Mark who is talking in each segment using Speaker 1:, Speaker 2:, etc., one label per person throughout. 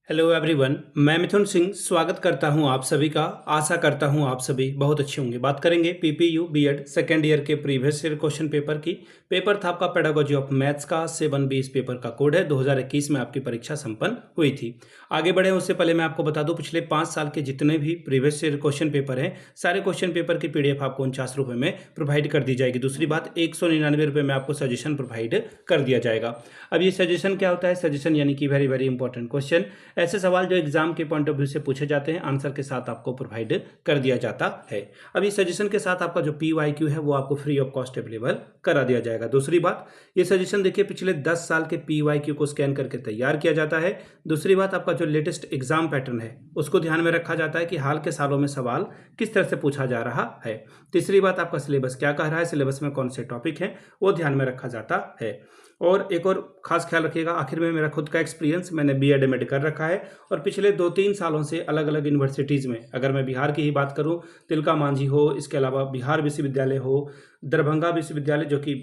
Speaker 1: Hello everyone, मैं मिथुन सिंह स्वागत करता हूं आप सभी का। आशा करता हूं आप सभी बहुत अच्छे होंगे। बात करेंगे पीपीयू बीएड सेकेंड ईयर के प्रीवियस ईयर क्वेश्चन पेपर की। पेपर था आपका पेडागोजी ऑफ मैथ्स का 7B। इस पेपर का कोड है। 2021 में आपकी परीक्षा संपन्न हुई थी। आगे बढ़े उससे पहले मैं आपको बता दूं, पिछले 5 साल के जितने भी प्रीवियस ईयर क्वेश्चन पेपर हैं, सारे क्वेश्चन पेपर की PDF आपको 49 रुपये में प्रोवाइड कर दी जाएगी। दूसरी बात, 199 रुपये में आपको सजेशन प्रोवाइड कर दिया जाएगा। अब ये सजेशन क्या होता है? सजेशन यानी कि वेरी वेरी इंपॉर्टेंट क्वेश्चन, ऐसे सवाल जो एग्जाम के पॉइंट ऑफ व्यू से पूछे जाते हैं, आंसर के साथ आपको प्रोवाइड कर दिया जाता है। अब इस सजेशन के साथ आपका जो PYQ है वो आपको फ्री ऑफ कॉस्ट अवेलेबल करा दिया जाएगा। दूसरी बात, ये सजेशन देखिए पिछले 10 साल के PYQ को स्कैन करके तैयार किया जाता है। दूसरी बात, आपका जो लेटेस्ट एग्जाम पैटर्न है उसको ध्यान में रखा जाता है कि हाल के सालों में सवाल किस तरह से पूछा जा रहा है। तीसरी बात, आपका सिलेबस क्या कह रहा है, सिलेबस में कौन से टॉपिक हैं वो ध्यान में रखा जाता है। और एक और खास ख्याल रखिएगा, आखिर में मेरा खुद का एक्सपीरियंस, मैंने BEd MAd कर रखा है और पिछले 2-3 सालों से अलग अलग यूनिवर्सिटीज़ में, अगर मैं बिहार की ही बात करूं, तिलका मांझी हो, इसके अलावा बिहार विश्वविद्यालय हो, दरभंगा विश्वविद्यालय जो कि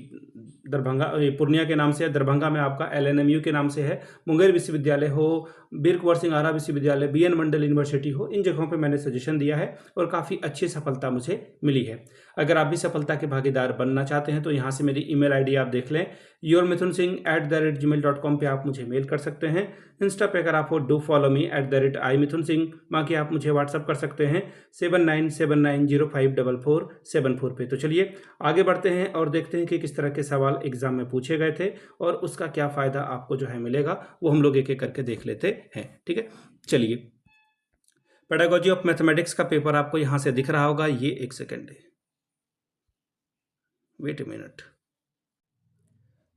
Speaker 1: दरभंगा पूर्णिया के नाम से है, दरभंगा में आपका LNMU के नाम से है, मुंगेर विश्वविद्यालय हो, बीर कुंवर सिंह आरा विश्वविद्यालय, BN मंडल यूनिवर्सिटी हो, इन जगहों पे मैंने सजेशन दिया है और काफ़ी अच्छी सफलता मुझे मिली है। अगर आप भी सफलता के भागीदार बनना चाहते हैं तो यहाँ से मेरी ईमेल ID आप देख लें, yourmithunSingh@gmail.com पे आप मुझे मेल कर सकते हैं। इंस्टा पे अगर आप हो, डू फॉलो मी @iMithunSingh। बाकी आप मुझे व्हाट्सअप कर सकते हैं 7979054474 पे। तो चलिए आगे बढ़ते हैं और देखते हैं कि किस तरह के सवाल एग्जाम में पूछे गए थे और उसका क्या फ़ायदा आपको जो है मिलेगा, वो हम लोग एक एक करके देख लेते हैं। ठीक है, चलिए। पेडागोजी ऑफ मैथमेटिक्स का पेपर आपको यहाँ से दिख रहा होगा, ये एक सेकेंड है, वेट ए मिनट।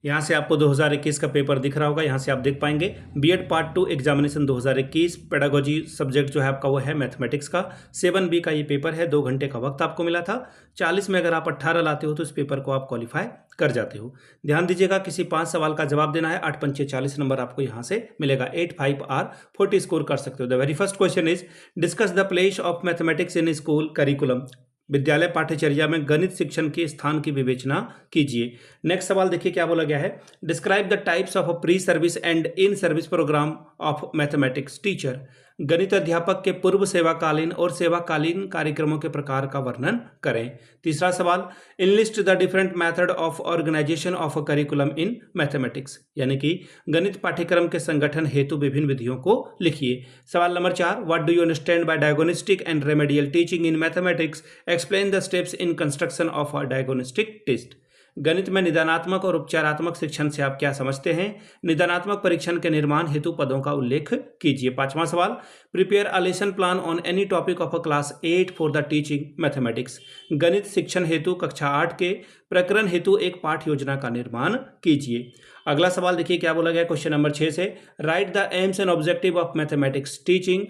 Speaker 1: यहाँ से आपको 2021 का पेपर दिख रहा होगा, यहाँ से आप देख पाएंगे BEd part 2 examination 2021। Pedagogy subject जो है आपका वो है मैथमेटिक्स का। 7B का ये पेपर है। 2 घंटे का वक्त आपको मिला था। 40 में अगर आप 18 लाते हो तो इस पेपर को आप क्वालिफाई कर जाते हो। ध्यान दीजिएगा, किसी 5 सवाल का जवाब देना है, 8 पंचे 40 नंबर आपको यहाँ से मिलेगा। 8 5 R 40 स्कोर कर सकते हो। The very first question is discuss the place of mathematics in school curriculum. विद्यालय पाठ्यचर्या में गणित शिक्षण के स्थान की विवेचना कीजिए। नेक्स्ट सवाल देखिए क्या बोला गया है। Describe the types of pre service and in service programme of mathematics teacher. गणित अध्यापक के पूर्व सेवाकालीन और सेवाकालीन कार्यक्रमों के प्रकार का वर्णन करें। तीसरा सवाल, enlist the different method of organisation of a curriculum in mathematics, यानी कि गणित पाठ्यक्रम के संगठन हेतु विभिन्न विधियों को लिखिए। सवाल number 4, what do you understand by diagnostic and remedial teaching in mathematics, explain the steps in construction of a diagnostic test. गणित में निदानात्मक और उपचारात्मक शिक्षण से आप क्या समझते हैं? निदानात्मक परीक्षण के निर्माण हेतु पदों का उल्लेख कीजिए। 5वां सवाल, prepare a lesson plan on any topic of a class 8 for the teaching mathematics. गणित शिक्षण हेतु कक्षा 8 के प्रकरण हेतु एक पाठ योजना का निर्माण कीजिए। अगला सवाल देखिए क्या बोला गया क्वेश्चन नंबर 6 से। Right the AIIMS and objective of mathematics teaching.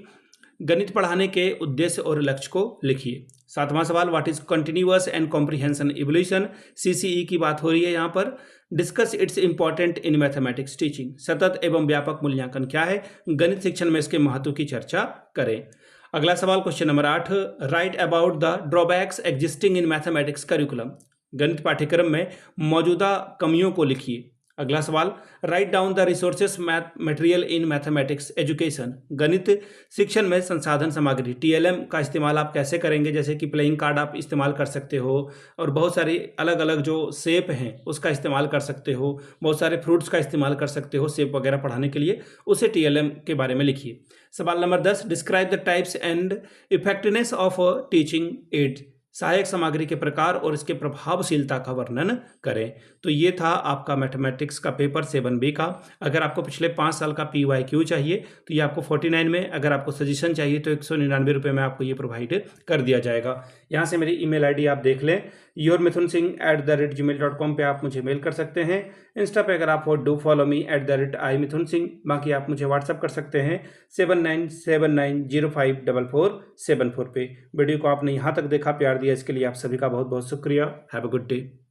Speaker 1: गणित पढ़ाने के उद्देश्य और लक्ष्य को लिखिए। 7वां सवाल, what is continuous and comprehension evolution. CCE की बात हो रही है यहाँ पर। Discuss it's important in mathematics teaching. सतत एवं व्यापक मूल्यांकन क्या है? गणित शिक्षण में इसके महत्व की चर्चा करें। अगला सवाल question number 8, right about the drawbacks existing in mathematics curriculum. गणित पाठ्यक्रम में मौजूदा कमियों को लिखिए। अगला सवाल, write down the resources material in mathematics education. गणित शिक्षण में संसाधन सामग्री TLM का इस्तेमाल आप कैसे करेंगे, जैसे कि प्लेइंग कार्ड आप इस्तेमाल कर सकते हो और बहुत सारी अलग अलग जो शेप हैं उसका इस्तेमाल कर सकते हो, बहुत सारे फ्रूट्स का इस्तेमाल कर सकते हो शेप वगैरह पढ़ाने के लिए, उसे TLM के बारे में लिखिए। सवाल number 10, describe the types and effectiveness of teaching add. सहायक सामग्री के प्रकार और इसके प्रभावशीलता का वर्णन करें। तो ये था आपका मैथमेटिक्स का पेपर 7B का। अगर आपको पिछले 5 साल का PYQ चाहिए तो ये आपको 49 में, अगर आपको सजेशन चाहिए तो 199 रुपये में आपको ये प्रोवाइड कर दिया जाएगा। यहाँ से मेरी ईमेल ID आप देख लें, yourmithunSingh@gmail.com पे आप मुझे मेल कर सकते हैं। इंस्टा पे अगर आप हो, डू फॉलो मी @iMithunSingh। बाकी आप मुझे व्हाट्सअप कर सकते हैं 7979054474 पे। वीडियो को आपने यहाँ तक देखा, प्यार दिया, इसके लिए आप सभी का बहुत बहुत शुक्रिया। Have a good day.